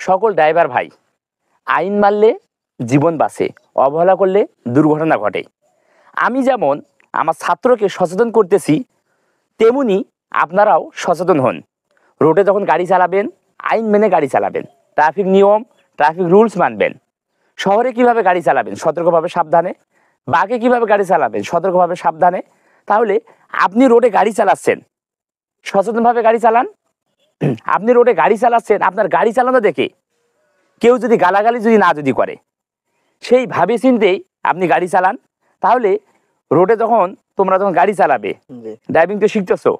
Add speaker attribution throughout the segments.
Speaker 1: সকল ড্রাইভার ভাই, আইন মানলে জীবন বাঁচে, অবহেলা করলে দুর্ঘটনা ঘটে। আমি যেমন আমার ছাত্রকে সচেতন করতেছি, তেমনি আপনারাও সচেতন হন। রোডে যখন গাড়ি চালাবেন আইন মেনে গাড়ি চালাবেন, ট্রাফিক নিয়ম ট্রাফিক রুলস মানবেন। শহরে কিভাবে গাড়ি চালাবেন, সতর্কভাবে সাবধানে। বাগে কিভাবে গাড়ি চালাবেন, সতর্কভাবে সাবধানে। তাহলে আপনি রোডে গাড়ি চালাচ্ছেন, সচেতনভাবে গাড়ি চালান। আপনি রোডে গাড়ি চালাচ্ছেন, আপনার গাড়ি চালানো দেখে কেউ যদি গালাগালি যদি করে, সেই ভাবে চিন্তেই আপনি গাড়ি চালান। তাহলে রোডে তোমরা যখন গাড়ি চালাবে, ড্রাইভিং তো শিখতেছো,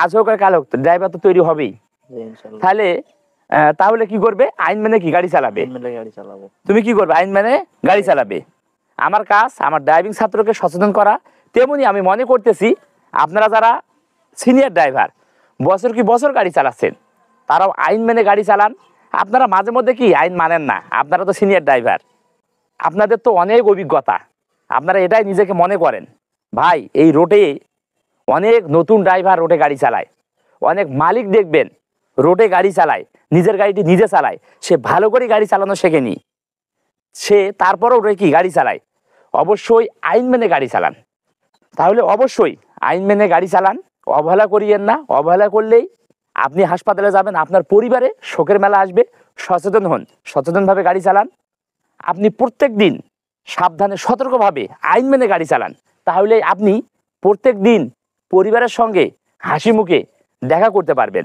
Speaker 1: আজ হোক আর কাল হোক, ড্রাইভার তো তৈরি হবেই। তাহলে কি করবে? আইন মেনে কি গাড়ি চালাবে। তুমি কি করবে? আইন মেনে গাড়ি চালাবে। আমার কাজ আমার ড্রাইভিং ছাত্রকে সচেতন করা। তেমনি আমি মনে করতেছি আপনারা যারা সিনিয়র ড্রাইভার, বছর কি বছর গাড়ি চালাচ্ছেন, তারাও আইন মেনে গাড়ি চালান। আপনারা মাঝে মধ্যে কি আইন মানেন না, আপনারা তো সিনিয়র ড্রাইভার, আপনাদের তো অনেক অভিজ্ঞতা, আপনারা এটাই নিজেকে মনে করেন। ভাই, এই রোডে অনেক নতুন ড্রাইভার রোডে গাড়ি চালায়, অনেক মালিক দেখবেন রোডে গাড়ি চালায়, নিজের গাড়িটি নিজে চালায়, সে ভালো করে গাড়ি চালানো শেখেনি, সে তারপরেও রোডে কি গাড়ি চালায়। অবশ্যই আইন মেনে গাড়ি চালান। তাহলে অবশ্যই আইন মেনে গাড়ি চালান, অবহেলা করিয়েন না। অবহেলা করলেই আপনি হাসপাতালে যাবেন, আপনার পরিবারে শোকের মেলা আসবে। সচেতন হন, সচেতনভাবে গাড়ি চালান। আপনি প্রত্যেক দিন সাবধানে সতর্কভাবে আইন মেনে গাড়ি চালান। তাহলে আপনি প্রত্যেক দিন পরিবারের সঙ্গে হাসি মুখে দেখা করতে পারবেন।